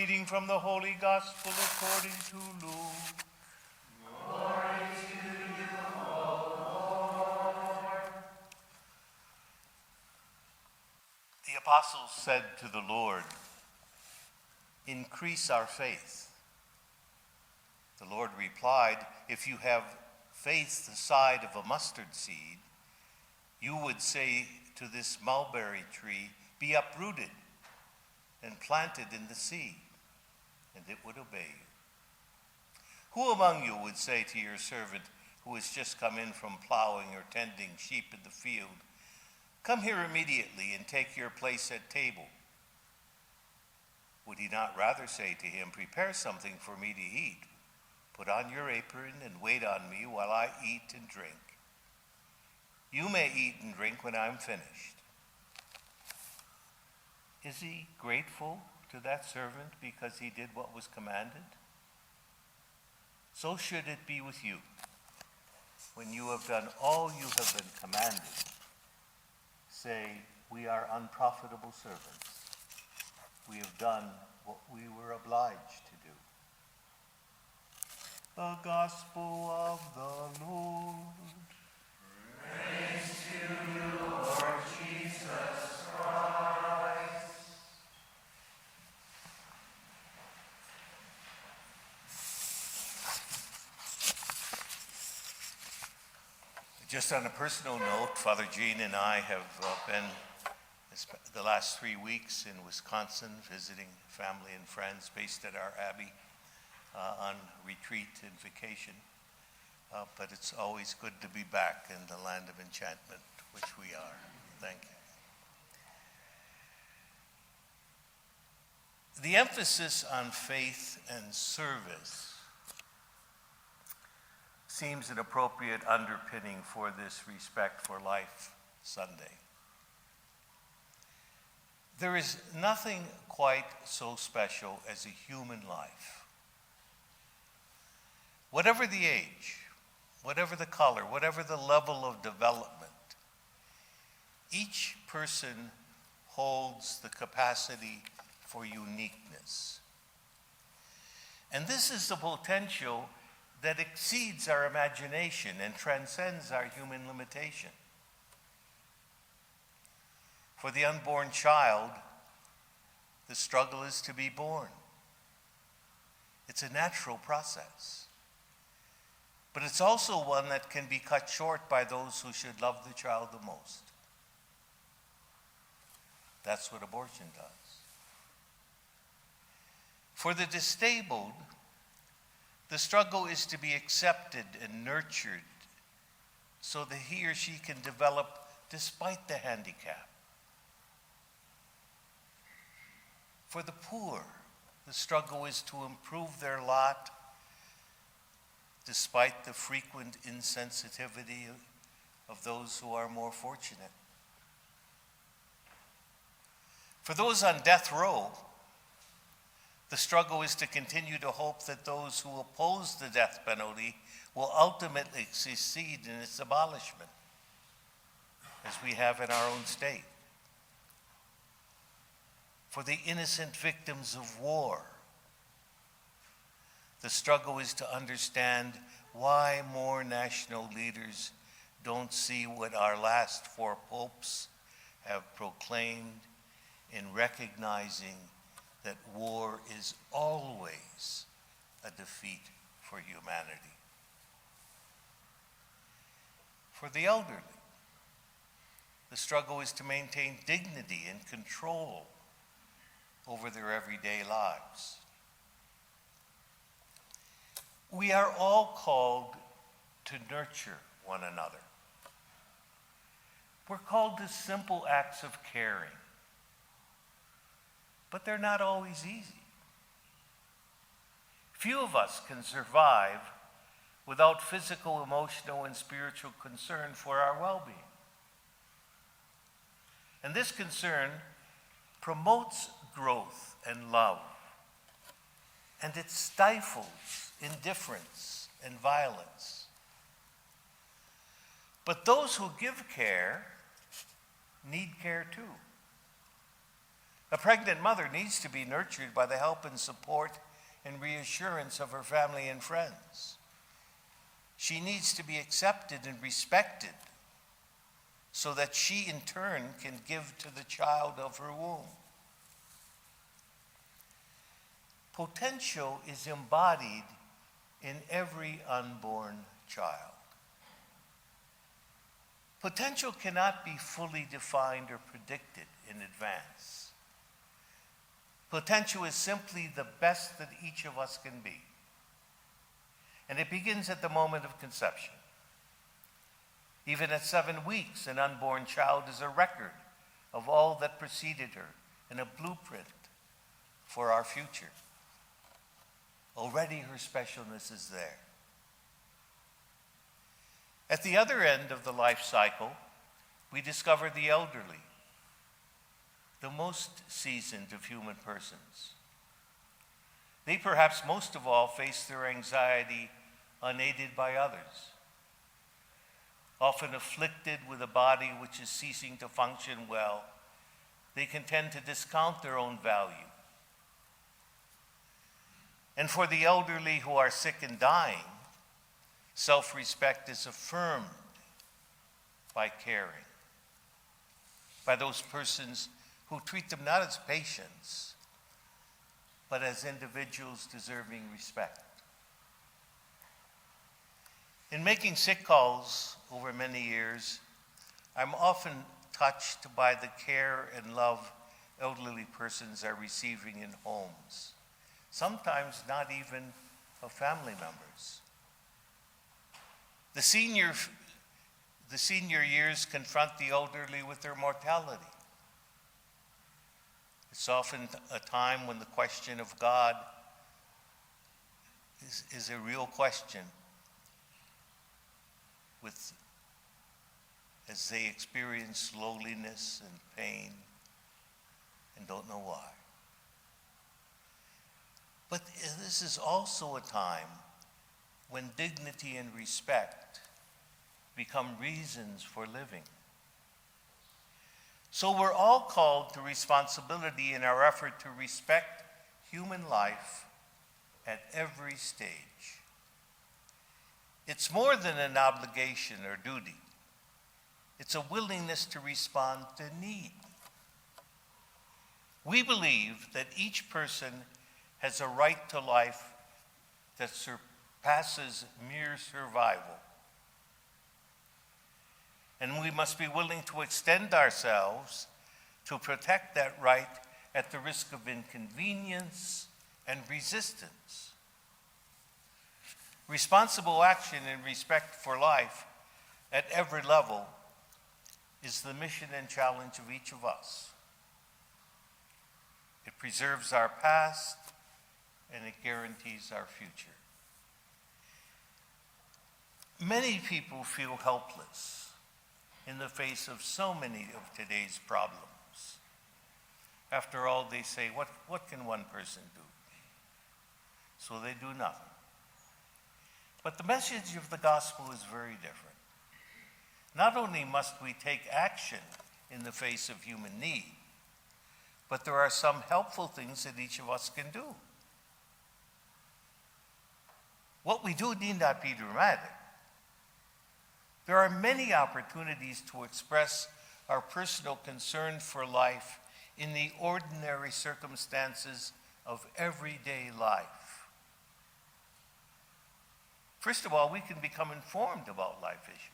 reading from the Holy Gospel according to Luke. Glory to you, O Lord. The apostles said to the Lord, "Increase our faith." The Lord replied, "If you have faith the size of a mustard seed, you would say to this mulberry tree, 'Be uprooted and planted in the sea,' and it would obey you. Who among you would say to your servant who has just come in from plowing or tending sheep in the field, 'Come here immediately and take your place at table'? Would he not rather say to him, 'Prepare something for me to eat, put on your apron and wait on me while I eat and drink? You may eat and drink when I'm finished'? Is he grateful to that servant because he did what was commanded? So should it be with you. When you have done all you have been commanded, say, 'We are unprofitable servants. We have done what we were obliged to do.'" The Gospel of the Lord. Praise to you, Lord Jesus Christ. Just on a personal note, Father Jean and I have been the last 3 weeks in Wisconsin visiting family and friends based at our abbey on retreat and vacation. But it's always good to be back in the land of enchantment, which we are. Thank you. The emphasis on faith and service seems an appropriate underpinning for this Respect for Life Sunday. There is nothing quite so special as a human life. Whatever the age, whatever the color, whatever the level of development, each person holds the capacity for uniqueness. And this is the potential that exceeds our imagination and transcends our human limitation. For the unborn child, the struggle is to be born. It's a natural process. But it's also one that can be cut short by those who should love the child the most. That's what abortion does. For the disabled, the struggle is to be accepted and nurtured so that he or she can develop despite the handicap. For the poor, the struggle is to improve their lot despite the frequent insensitivity of those who are more fortunate. For those on death row, the struggle is to continue to hope that those who oppose the death penalty will ultimately succeed in its abolishment, as we have in our own state. For the innocent victims of war, the struggle is to understand why more national leaders don't see what our last 4 popes have proclaimed in recognizing that war is always a defeat for humanity. For the elderly, the struggle is to maintain dignity and control over their everyday lives. We are all called to nurture one another. We're called to simple acts of caring, but they're not always easy. Few of us can survive without physical, emotional, and spiritual concern for our well-being. And this concern promotes growth and love, and it stifles indifference and violence. But those who give care need care too. A pregnant mother needs to be nurtured by the help and support and reassurance of her family and friends. She needs to be accepted and respected so that she in turn can give to the child of her womb. Potential is embodied in every unborn child. Potential cannot be fully defined or predicted in advance. Potential is simply the best that each of us can be. And it begins at the moment of conception. Even at 7 weeks, an unborn child is a record of all that preceded her and a blueprint for our future. Already her specialness is there. At the other end of the life cycle, we discover the elderly, the most seasoned of human persons. They perhaps most of all face their anxiety unaided by others. Often afflicted with a body which is ceasing to function well, they can tend to discount their own value. And for the elderly who are sick and dying, self-respect is affirmed by caring, by those persons who treat them not as patients, but as individuals deserving respect. In making sick calls over many years, I'm often touched by the care and love elderly persons are receiving in homes, sometimes not even of family members. The senior years confront the elderly with their mortality. It's often a time when the question of God is a real question, as they experience loneliness and pain and don't know why. But this is also a time when dignity and respect become reasons for living. So we're all called to responsibility in our effort to respect human life at every stage. It's more than an obligation or duty. It's a willingness to respond to need. We believe that each person has a right to life that surpasses mere survival. And we must be willing to extend ourselves to protect that right at the risk of inconvenience and resistance. Responsible action in respect for life at every level is the mission and challenge of each of us. It preserves our past and it guarantees our future. Many people feel helpless in the face of so many of today's problems. After all, they say, what can one person do? So they do nothing. But the message of the gospel is very different. Not only must we take action in the face of human need, but there are some helpful things that each of us can do. What we do need not be dramatic. There are many opportunities to express our personal concern for life in the ordinary circumstances of everyday life. First of all, we can become informed about life issues.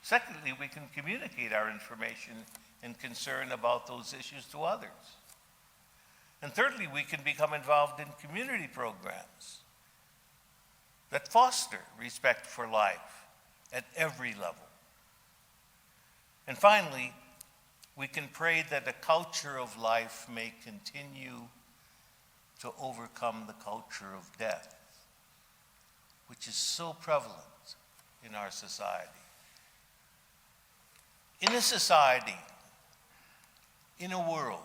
Secondly, we can communicate our information and concern about those issues to others. And thirdly, we can become involved in community programs that foster respect for life at every level. And finally, we can pray that a culture of life may continue to overcome the culture of death, which is so prevalent in our society. In a society, in a world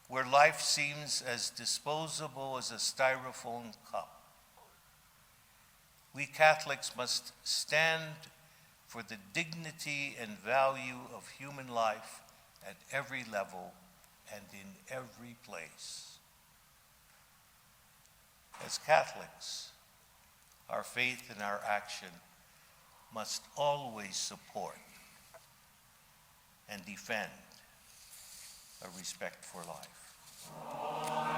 where life seems as disposable as a styrofoam cup, we Catholics must stand for the dignity and value of human life at every level and in every place. As Catholics, our faith and our action must always support and defend a respect for life.